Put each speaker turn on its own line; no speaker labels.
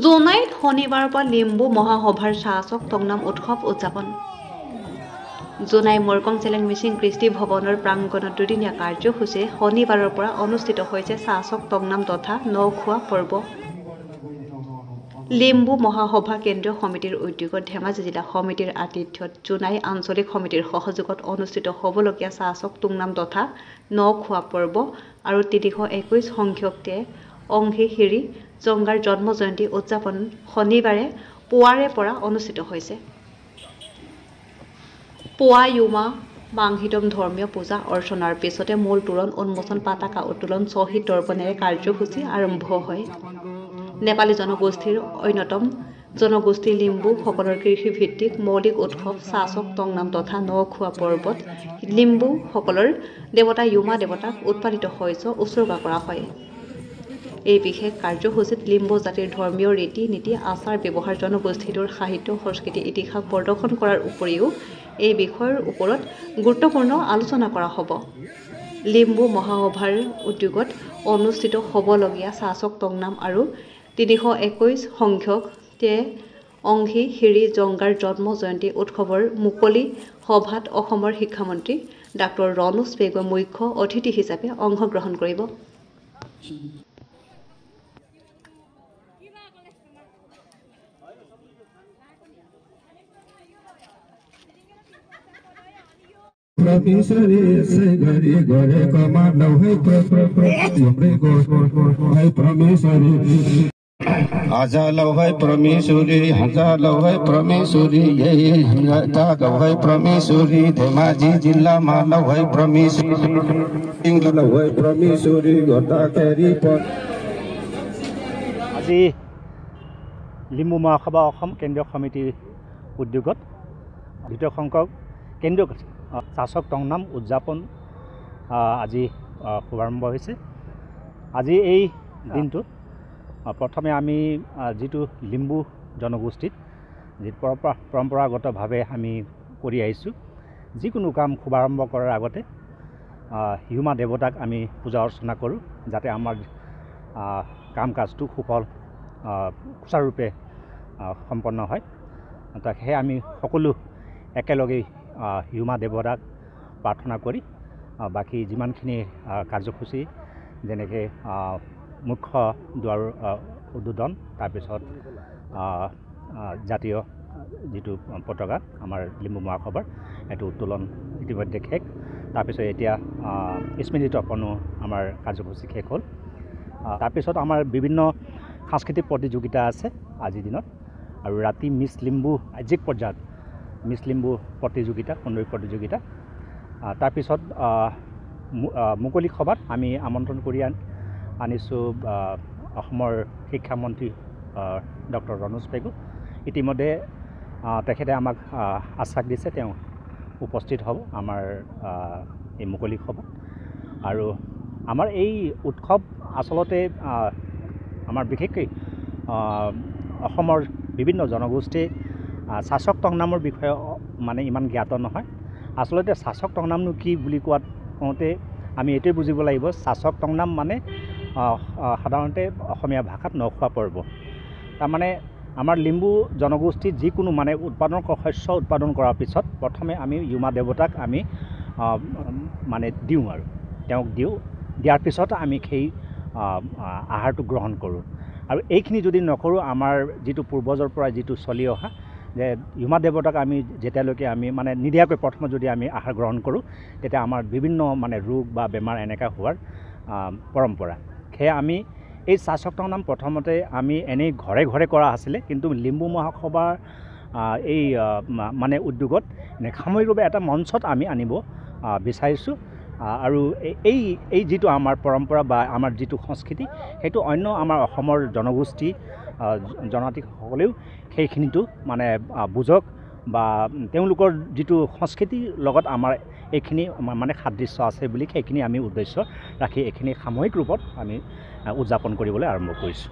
জোনাইত শনিবাৰৰ পৰা লিম্বু মহাসভাৰ চাহচক টংনাম উৎসৱ উদযাপন। জোনাই মৰকং চেলেং মিচিং কৃষ্টি ভৱনৰ প্ৰাংগণত দুদিনীয়া কাৰ্যসূচীৰে শনিবাৰৰ পৰা অনুষ্ঠিত হৈছে চাহচক টংনাম তথা নখোৱা পৰ্ব। লিম্বু মহাসভা কেন্দ্ৰীয় সমিতিৰ উদ্যোগত ধেমাজি জিলা সমিতিৰ আতিথ্যত জোনাই আঞ্চলিক সমিতিৰ সহযোগত অনুষ্ঠিত হ'বলগীয়া চাহচক টংনাম তথা নখোৱা পৰ্ব আৰু ৩২১ সংখ্যকতে অংশী হিৰি জংগাৰ জন্ম জয়ন্তী উদযাপন শনিবাৰে পুৱাৰে পৰা অনুষ্ঠিত হৈছে। পুৱা ইউমা মাংহিতম ধৰ্মীয় পূজা অৰ্চনাৰ পিছতে মূল তোৰণ উন্মোচন পতাকা উত্তোলন শ্বহীদ দৰ্পণেৰে কাৰ্যসূচী আৰম্ভ হয়। নেপালী জনগোষ্ঠীৰ অন্যতম জনগোষ্ঠী লিম্বু সকলৰ কৃষিভিত্তিক মৌলিক উৎসৱ চাহচক টংনাম তথা নখোৱা পৰ্বত লিম্বু সকলৰ দেৱতা ইউমা দেৱতাক উৎপাদিত শস্য উৎসৰ্গা কৰা হয়। এই বিশেষ কাৰ্যসূচীত লিম্বু জাতিৰ ধৰ্মীয় ৰীতি নীতি আচাৰ ব্যৱহাৰ জনগোষ্ঠীটোৰ সাহিত্য সংস্কৃতি ইতিহাস প্ৰদৰ্শন কৰাৰ উপৰিও এই বিষয়ৰ ওপৰত গুৰুত্বপূৰ্ণ আলোচনা কৰা হ'ব। লিম্বু মহাসভাৰ উদ্যোগত অনুষ্ঠিত হ'বলগীয়া চাহচক টংনাম আৰু ৩২১ সংখ্যক অংশী হিৰি জংগাৰ জন্ম জয়ন্তী উৎসৱৰ মুকলি সভাত অসমৰ শিক্ষামন্ত্ৰী ডাঃ ৰণোজ পেগুৱে মুখ্য অতিথি হিচাপে অংশগ্ৰহণ কৰিব।
Hajalawai Pramesuri, Hajalawai Pramesuri, Tagawai Pramesuri, Dhemaji Jilla Malawai Pramesuri, Ingalawai Pramesuri, Gota Keripot.
আজি লিম্বু মহাসভা অসম কেন্দ্ৰীয় সমিতিৰ উদ্যোগত দ্বিতীয় সংখ্যক কেন্দ্ৰীয় চাহচক টংনাম উদযাপন আজি শুভাৰম্ভ হৈছে। আজি এই দিনটো প্ৰথমে আমি যিটো লিম্বু জনগোষ্ঠীত যি পৰম্পৰাগতভাৱে আমি কৰি আহিছোঁ, যিকোনো কাম শুভাৰম্ভ কৰাৰ আগতে হিউমা দেৱতাক আমি পূজা অৰ্চনা কৰোঁ, যাতে আমাৰ কাম কাজটো সুচাৰুৰূপে সম্পন্ন হয়। সেয়ে আমি সকলো একেলগে হিউমা দেৱতাক প্ৰাৰ্থনা কৰি বাকী যিমানখিনি কাৰ্যসূচী যেনেকৈ মুখ্য দুৱাৰ উদ্বোধন, তাৰপিছত জাতীয় যিটো পতাকা আমাৰ লিম্বু মহাসভাৰ এইটো উত্তোলন ইতিমধ্যে শেষ। তাৰপিছত এতিয়া স্মৃতি তৰ্পণো আমাৰ কাৰ্যসূচী শেষ হ'ল। তাৰপিছত আমাৰ বিভিন্ন সাংস্কৃতিক প্ৰতিযোগিতা আছে আজিৰ দিনত, আৰু ৰাতি মিছ লিম্বু ৰাজ্যিক পৰ্যায়ত মিছ লিম্বু প্ৰতিযোগিতা, সৌন্দৰ্য প্ৰতিযোগিতা। তাৰপিছত মুকলি সভাত আমি আমন্ত্ৰণ কৰি আনিছোঁ অসমৰ শিক্ষামন্ত্ৰী ডঃ ৰণোজ পেগু। ইতিমধ্যে তেখেতে আমাক আশ্বাস দিছে তেওঁ উপস্থিত হ'ব আমাৰ এই মুকলি সভাত। আৰু আমাৰ এই উৎসৱ আচলতে আমাৰ বিশেষকৈ অসমৰ বিভিন্ন জনগোষ্ঠীয়ে চাহচক টংনামৰ বিষয়ে মানে ইমান জ্ঞাত নহয়। আচলতে চাহচক টংনামনো কি বুলি কওঁতে আমি এইটোৱে বুজিব লাগিব, চাহচক টংনাম মানে সাধাৰণতে অসমীয়া ভাষাত নখোৱা পৰ্ব। তাৰমানে আমাৰ লিম্বু জনগোষ্ঠীত যিকোনো মানে শস্য উৎপাদন কৰাৰ পিছত প্ৰথমে আমি ইউমা দেৱতাক আমি মানে দিওঁ, আৰু তেওঁক দিয়াৰ পিছত আমি সেই আহাৰটো গ্ৰহণ কৰোঁ। আৰু এইখিনি যদি নকৰোঁ, আমাৰ যিটো পূৰ্বজৰ পৰা যিটো চলি অহা যে ইউমা দেৱতাক আমি যেতিয়ালৈকে আমি মানে নিদিয়াকৈ প্ৰথমে যদি আমি আহাৰ গ্ৰহণ কৰোঁ, তেতিয়া আমাৰ বিভিন্ন মানে ৰোগ বা বেমাৰ এনেকুৱা হোৱাৰ পৰম্পৰা। সেয়ে আমি এই চাহচক টংনাম প্ৰথমতে আমি এনেই ঘৰে ঘৰে কৰা আছিলে, কিন্তু লিম্বু মহাসভাৰ এই মানে উদ্যোগত সাময়িকভাৱে এটা মঞ্চত আমি আনিব বিচাৰিছোঁ। আৰু এই যিটো আমাৰ পৰম্পৰা বা আমাৰ যিটো সংস্কৃতি, সেইটো অন্য আমাৰ অসমৰ জনগোষ্ঠী জনজাতিসকলেও সেইখিনিতো মানে বুজক, বা তেওঁলোকৰ যিটো সংস্কৃতিৰ লগত আমাৰ এইখিনি মানে সাদৃশ্য আছে বুলি সেইখিনি আমি উদ্দেশ্য ৰাখি এইখিনি সামূহিক ৰূপত আমি উদযাপন কৰিবলৈ আৰম্ভ কৰিছোঁ।